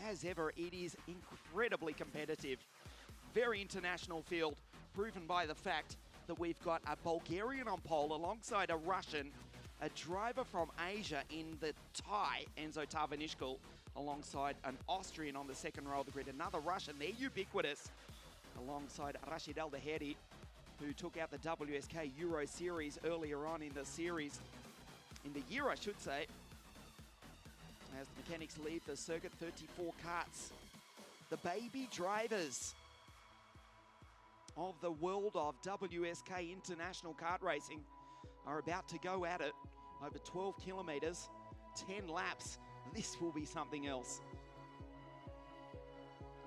as ever, it is incredibly competitive. Very international field, proven by the fact that we've got a Bulgarian on pole alongside a Russian, a driver from Asia in the Thai, Enzo Tarvanishkal, alongside an Austrian on the second row of the grid. Another Russian, they're ubiquitous, alongside Rashid Al-Daheri, who took out the WSK Euro Series earlier on in the series, in the year I should say. As the mechanics leave the circuit, 34 karts. The baby drivers of the world of WSK International Kart Racing are about to go at it over 12 kilometers, 10 laps. This will be something else.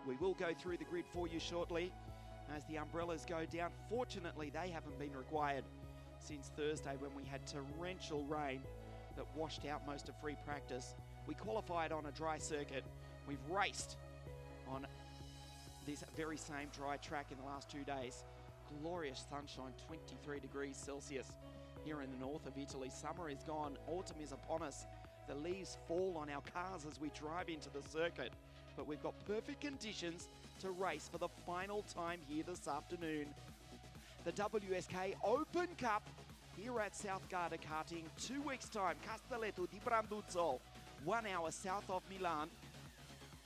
We will go through the grid for you shortly as the umbrellas go down. Fortunately, they haven't been required since Thursday when we had torrential rain that washed out most of free practice. We qualified on a dry circuit. We've raced on this very same dry track in the last 2 days. Glorious sunshine, 23 degrees Celsius here in the north of Italy. Summer is gone, autumn is upon us. The leaves fall on our cars as we drive into the circuit, but we've got perfect conditions to race for the final time here this afternoon. The WSK Open Cup here at South Garda Karting, 2 weeks time, Castelletto di Branduzzo, 1 hour south of Milan.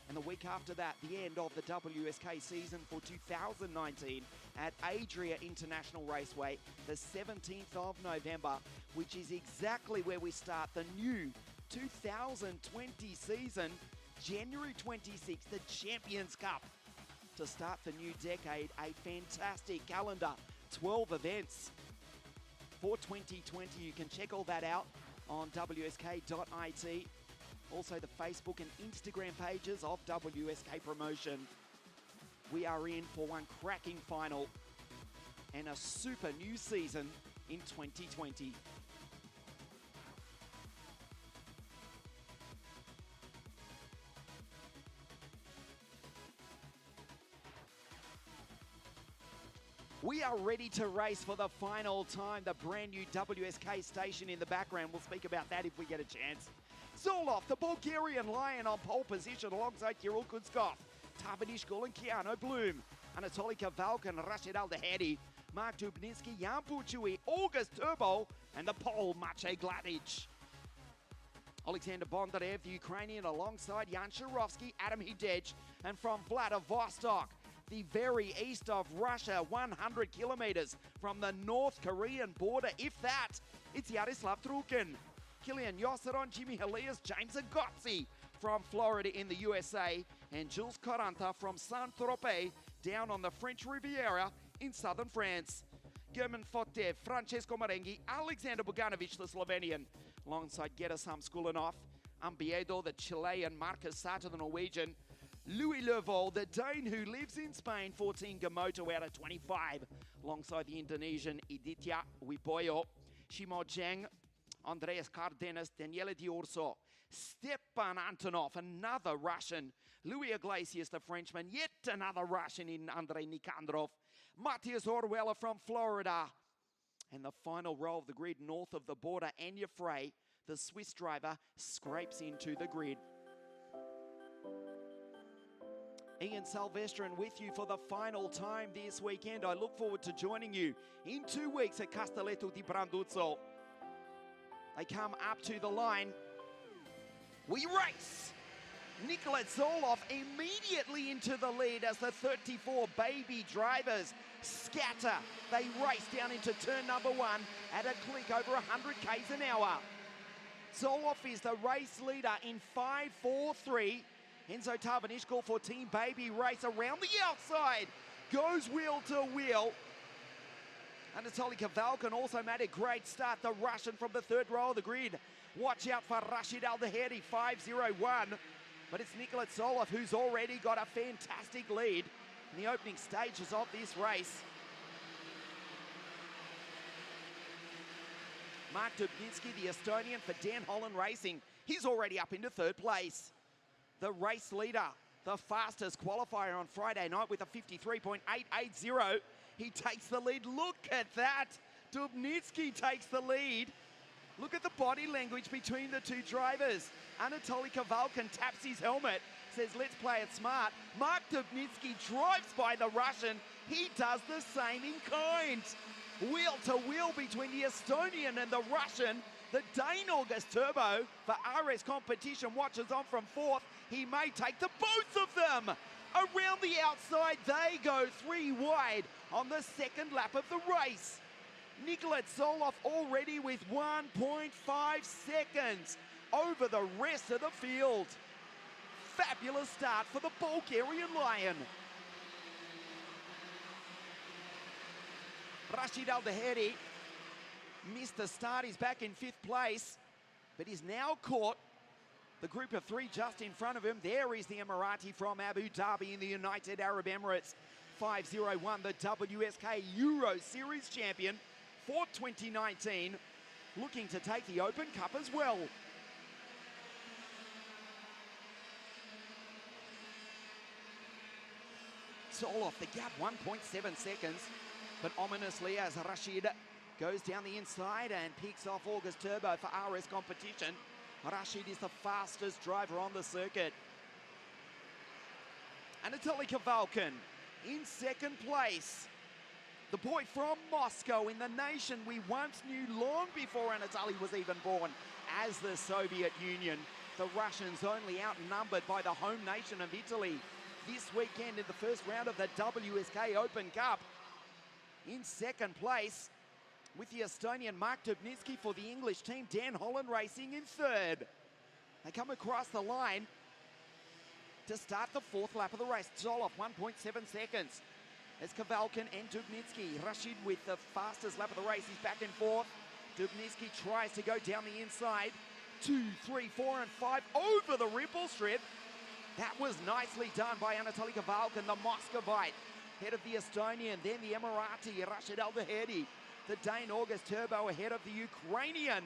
And the week after that, the end of the WSK season for 2019 at Adria International Raceway, the 17th of November, which is exactly where we start the new 2020 season, January 26th, the Champions Cup. To start the new decade, a fantastic calendar, 12 events for 2020. You can check all that out on wsk.it. Also the Facebook and Instagram pages of WSK Promotion. We are in for one cracking final and a super new season in 2020. We are ready to race for the final time. The brand new WSK station in the background. We'll speak about that if we get a chance. Zolov, the Bulgarian Lion, on pole position alongside Kirill Kuzkov, Tarvanishkal and Keanu Bloom, Anatoly Kavalk and Rashid Al-Daheri, Mark Dubnitsky, Jan Puchui, August Turbo, and the pole Maciej Gladic. Alexander Bondarev, the Ukrainian, alongside Jan Sharovsky, Adam Hidej, and from Vladivostok, the very east of Russia, 100 kilometers from the North Korean border, if that, it's Yaroslav Trukin. Kilian Yosseron, Jimmy Helias, James Agozzi from Florida in the USA, and Jules Coranta from Saint-Tropez down on the French Riviera in southern France. German Fotev, Francesco Marenghi, Alexander Boganovic, the Slovenian, alongside Gerasim Skulinov, Ambiedo, the Chilean, Marcus Sato, the Norwegian, Louis Lervol, the Dane who lives in Spain, 14 Gamoto out of 25, alongside the Indonesian Iditya Wiboyo, Shimo Zheng, Andreas Cardenas, Daniele D'Urso, Stepan Antonov, another Russian, Louis Iglesias, the Frenchman, yet another Russian in Andrei Nikandrov, Matthias Orwella from Florida, and the final row of the grid north of the border, Anya Frey, the Swiss driver, scrapes into the grid. Ian Silvestrin with you for the final time this weekend. I look forward to joining you in 2 weeks at Castelletto di Branduzzo. They come up to the line. We race! Nikolai Zolov immediately into the lead as the 34 baby drivers scatter. They race down into turn number 1 at a click over 100 k's an hour. Zolov is the race leader in 5-4-3. Enzo Tarvanishkal for Team Baby Race around the outside. Goes wheel to wheel. Anatoly Kavalkin also made a great start, the Russian from the third row of the grid. Watch out for Rashid Al-Daheri, 5-0-1. But it's Nikolai Zolov who's already got a fantastic lead in the opening stages of this race. Mark Dubnitsky, the Estonian for Dan Holland Racing, he's already up into third place. The race leader, the fastest qualifier on Friday night with a 53.880. He takes the lead. Look at that. Dubnitsky takes the lead. Look at the body language between the two drivers. Anatoly Kavalkin taps his helmet, says, let's play it smart. Mark Dubnitsky drives by the Russian. He does the same in kind. Wheel to wheel between the Estonian and the Russian. The Dane August Turbo for RS Competition watches on from fourth. He may take the both of them. Around the outside, they go 3 wide on the second lap of the race. Nikola Zoloff already with 1.5 seconds over the rest of the field. Fabulous start for the Bulgarian Lion. Rashid Al-Daheri missed the start. He's back in 5th place, but he's now caught the group of 3 just in front of him. There is the Emirati from Abu Dhabi in the United Arab Emirates. 501, the WSK Euro Series champion for 2019, looking to take the Open Cup as well. Zoloff, the gap 1.7 seconds, but ominously as Rashid goes down the inside and picks off August Turbo for RS Competition. Rashid is the fastest driver on the circuit. Anatoly Kavalkin in 2nd place. The boy from Moscow in the nation we once knew long before Anatoly was even born as the Soviet Union. The Russians only outnumbered by the home nation of Italy this weekend in the first round of the WSK Open Cup. In 2nd place with the Estonian Mark Dubnitsky for the English team, Dan Holland Racing in 3rd. They come across the line to start the 4th lap of the race. Zoloff 1.7 seconds as Kavalkin and Dubnitsky. Rashid with the fastest lap of the race. He's back in 4th. Dubnitsky tries to go down the inside. 2, 3, 4 and 5 over the ripple strip. That was nicely done by Anatoly Kavalkin, the Moscovite, head of the Estonian, then the Emirati, Rashid Al-Daheri. The Dane August Turbo ahead of the Ukrainian.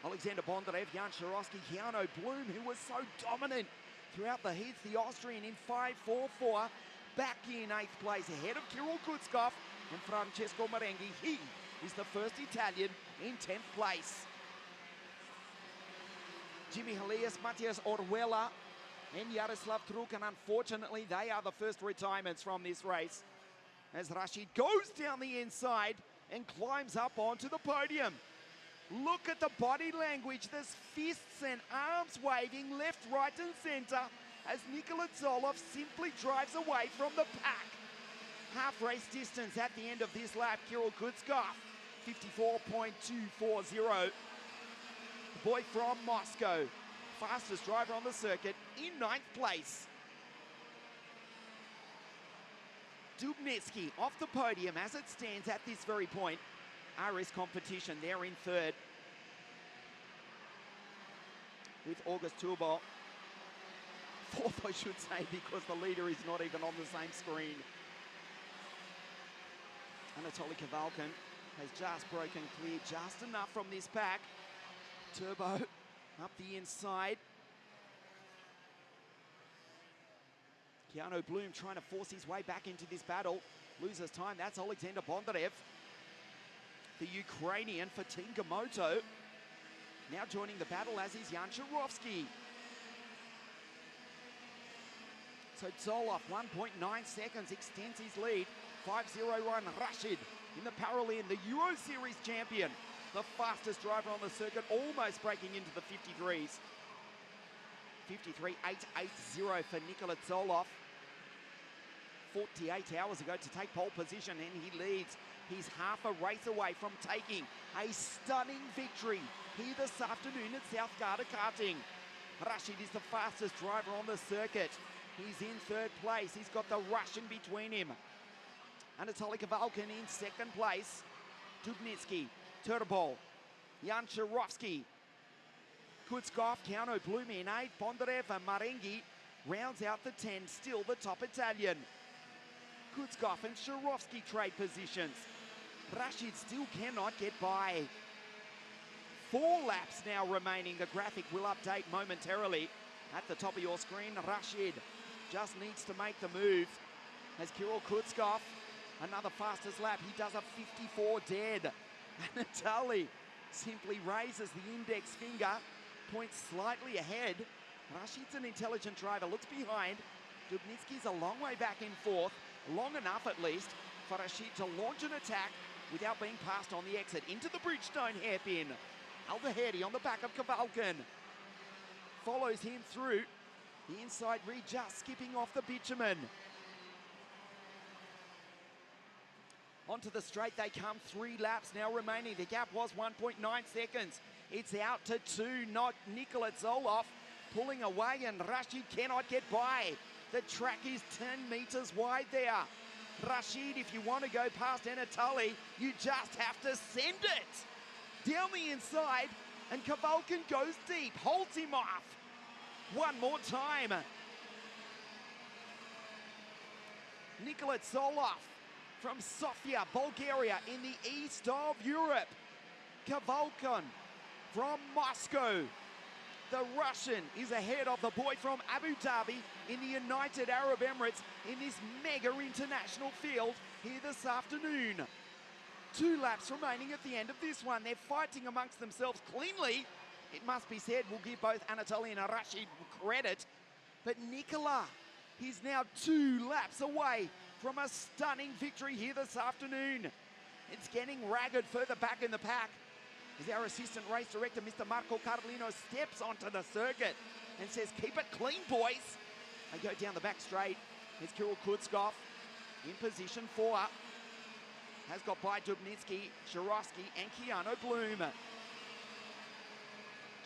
Alexander Bondarev, Jan Sharovsky, Keanu Bloom, who was so dominant throughout the heats. The Austrian in 5.44, back in 8th place ahead of Kirill Kutskov and Francesco Marenghi. He is the first Italian in 10th place. Jimmy Halias, Matthias Orwella and Yaroslav Trukan, unfortunately, they are the first retirements from this race as Rashid goes down the inside and climbs up onto the podium. Look at the body language. There's fists and arms waving left, right and center as Nikola Zoloff simply drives away from the pack. Half race distance at the end of this lap. Kirill Kutskov, 54.240. The boy from Moscow, fastest driver on the circuit in 9th place. Dubnitsky off the podium as it stands at this very point. RS Competition, they're in 3rd. With August Turbo. 4th, I should say, because the leader is not even on the same screen. Anatoly Kavalkin has just broken clear just enough from this pack. Turbo up the inside. Keanu Bloom trying to force his way back into this battle. Loses time. That's Alexander Bondarev. The Ukrainian for Team Gamoto. Now joining the battle, as is Jan Sharovsky. So Zoloff, 1.9 seconds, extends his lead. 5.01 Rashid in the Paralympian, the Euro Series champion. The fastest driver on the circuit, almost breaking into the 53s. 53.880 for Nikola Zoloff. 48 hours ago to take pole position, and he leads. He's half a race away from taking a stunning victory here this afternoon at South Garda Karting. Rashid is the fastest driver on the circuit. He's in 3rd place. He's got the Russian between him. Anatoly Kavalkin in 2nd place. Dubnitsky, Turbo, Jan Sharovsky, Kutskov, Keanu Bloom in 8. Bondarev and Marenghi rounds out the 10, still the top Italian. Kutskov and Sharovsky trade positions. Rashid still cannot get by. 4 laps now remaining. The graphic will update momentarily at the top of your screen. Rashid just needs to make the move as Kirill Kutskov, another fastest lap. He does a 54 dead. Anatoly simply raises the index finger, points slightly ahead Rashid's an intelligent driver, looks behind. Dubnitsky's a long way back in fourth, long enough at least for Rashid to launch an attack without being passed on the exit. Into the Bridgestone hairpin. Aldahedi on the back of Kavalkan. Follows him through. The inside read just skipping off the bitumen. Onto the straight they come, 3 laps now remaining. The gap was 1.9 seconds. It's out to 2, not Nikola Zoloff pulling away, and Rashid cannot get by. The track is 10 metres wide there. Rashid, if you want to go past Anatoly, you just have to send it. Down the inside, and Kavalkan goes deep, holds him off. One more time. Nikola Zoloff from Sofia, Bulgaria, in the east of Europe. Kavalkan from Moscow. The Russian is ahead of the boy from Abu Dhabi in the United Arab Emirates in this mega international field here this afternoon. 2 laps remaining at the end of this one. They're fighting amongst themselves cleanly. It must be said, we'll give both Anatoly and Rashid credit. But Nikola, he's now 2 laps away from a stunning victory here this afternoon. It's getting ragged further back in the pack as our assistant race director, Mr. Marco Carlino, steps onto the circuit and says, keep it clean, boys. They go down the back straight. Here's Kirill Kudzkov in position 4. Has got by Dubnitsky, Shirosky, and Keanu Bloom.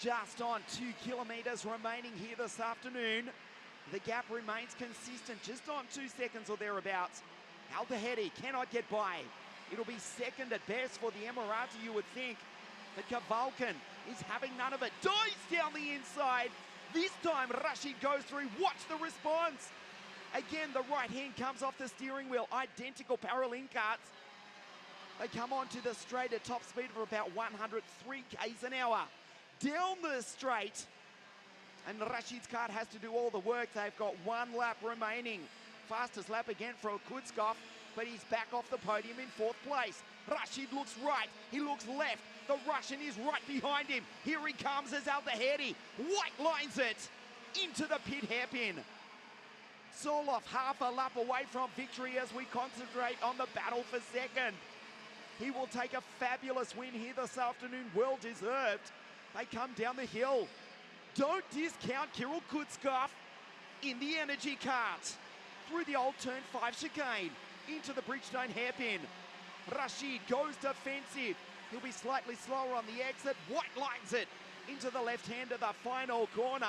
Just on 2 kilometres remaining here this afternoon. The gap remains consistent, just on 2 seconds or thereabouts. Aldahedi cannot get by. It'll be second at best for the Emirati, you would think. But Kavalkan is having none of it. Dives down the inside. This time Rashid goes through. Watch the response. Again, the right hand comes off the steering wheel. Identical parallel carts. They come onto the straight at top speed of about 103 k's an hour. Down the straight. And Rashid's kart has to do all the work. They've got 1 lap remaining. Fastest lap again for Kudzkov, but he's back off the podium in 4th place. Rashid looks right, he looks left. The Russian is right behind him. Here he comes as Aldahedi white lines it into the pit hairpin. Zoloff half a lap away from victory as we concentrate on the battle for second. He will take a fabulous win here this afternoon, well deserved. They come down the hill. Don't discount Kirill Kudzkov in the energy cart. Through the old turn 5 chicane, into the Bridgestone hairpin. Rashid goes defensive. He'll be slightly slower on the exit. White lines it into the left hand of the final corner.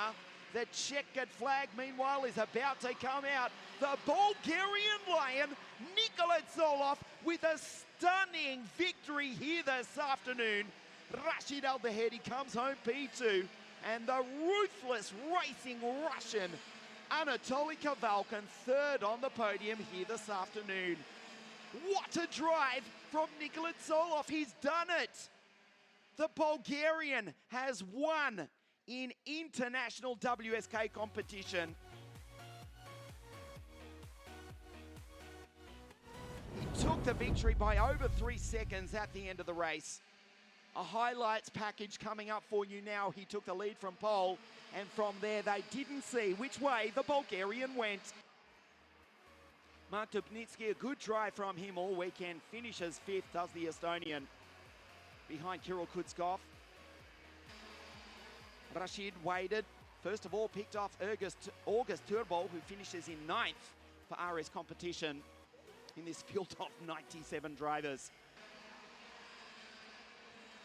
The checkered flag, meanwhile, is about to come out. The Bulgarian Lion, Nikola Zoloff, with a stunning victory here this afternoon. Rashid Aldahedi comes home P2. And the ruthless racing Russian, Anatoly Kavalkan, 3rd on the podium here this afternoon. What a drive from Nikola Zoloff. He's done it. The Bulgarian has won in international WSK competition. He took the victory by over 3 seconds at the end of the race. A highlights package coming up for you now. He took the lead from pole, and from there they didn't see which way the Bulgarian went. Mark Dubnitsky, a good drive from him all weekend. Finishes 5th, does the Estonian. Behind Kirill Kudzkov. Rashid waited. First of all, picked off August Turbo, who finishes in 9th for RS competition in this field of 97 drivers.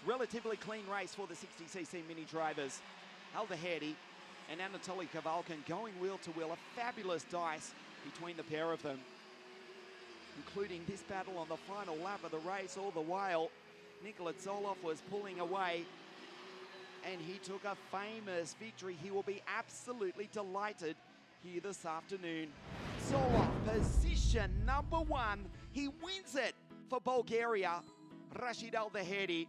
Relatively clean race for the 60cc mini drivers. Aldahedi and Anatoly Kavalkan going wheel to wheel. A fabulous dice between the pair of them, including this battle on the final lap of the race. All the while, Nikola Zoloff was pulling away, and he took a famous victory. He will be absolutely delighted here this afternoon. Zoloff, position number 1. He wins it for Bulgaria. Rashid Aldahedi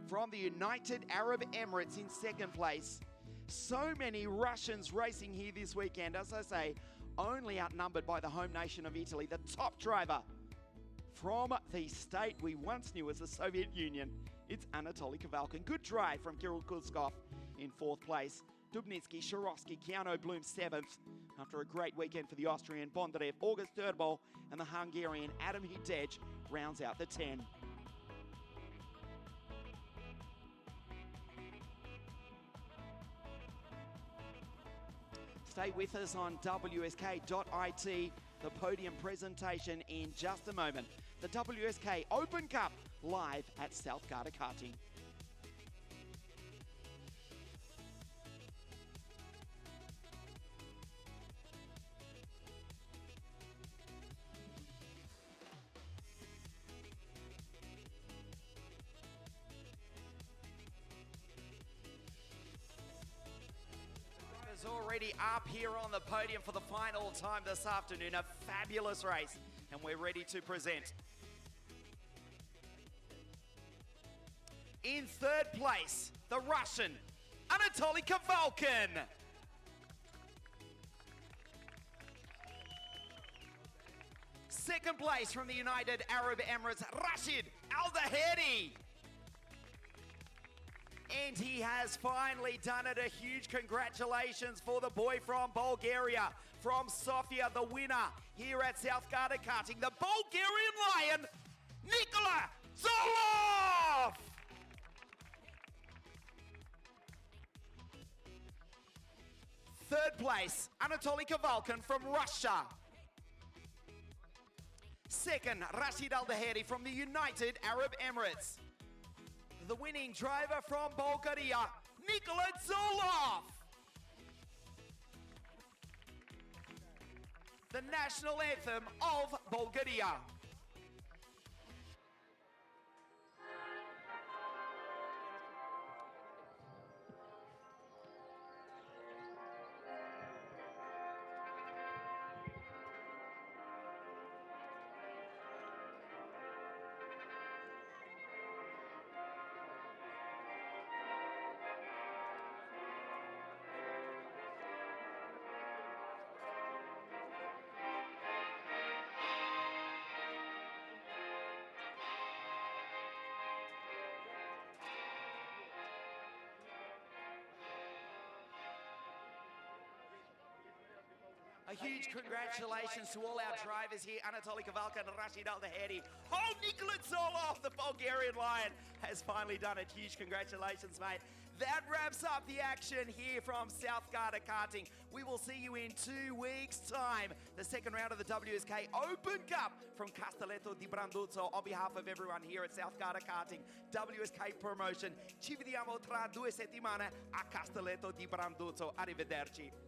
from the United Arab Emirates in 2nd place. So many Russians racing here this weekend. As I say, only outnumbered by the home nation of Italy, the top driver from the state we once knew as the Soviet Union. It's Anatoly Kavalkan. Good drive from Kirill Kudzkov in 4th place. Dubnitsky, Shirosky, Keanu Bloom 7th. After a great weekend for the Austrian, Bondarev, August Thirdball, and the Hungarian Adam Hidej rounds out the 10. Stay with us on WSK.it, the podium presentation in just a moment. The WSK Open Cup live at South Garda Karting. Is already up here on the podium for the final time this afternoon. A fabulous race, and we're ready to present. In third place, the Russian, Anatoly Kavalkin. Second place from the United Arab Emirates, Rashid Al-Dahedi. And he has finally done it. A huge congratulations for the boy from Bulgaria, from Sofia, the winner here at South Garda Karting, the Bulgarian Lion, Nikola Zolov! Third place, Anatoly Kavalkin from Russia. Second, Rashid Al-Dahedi from the United Arab Emirates. The winning driver from Bulgaria, Nikola Zolov. The national anthem of Bulgaria. A huge congratulations to all our drivers here, Anatoly Kavalkin and Rashid Al-Dahedi. Oh, Nikola Zolov, the Bulgarian Lion, has finally done it. Huge congratulations, mate. That wraps up the action here from South Garda Karting. We will see you in 2 weeks' time. The second round of the WSK Open Cup from Castelletto di Branduzzo. On behalf of everyone here at South Garda Karting, WSK Promotion, ci vediamo tra 2 settimane a Castelletto di Branduzzo. Arrivederci.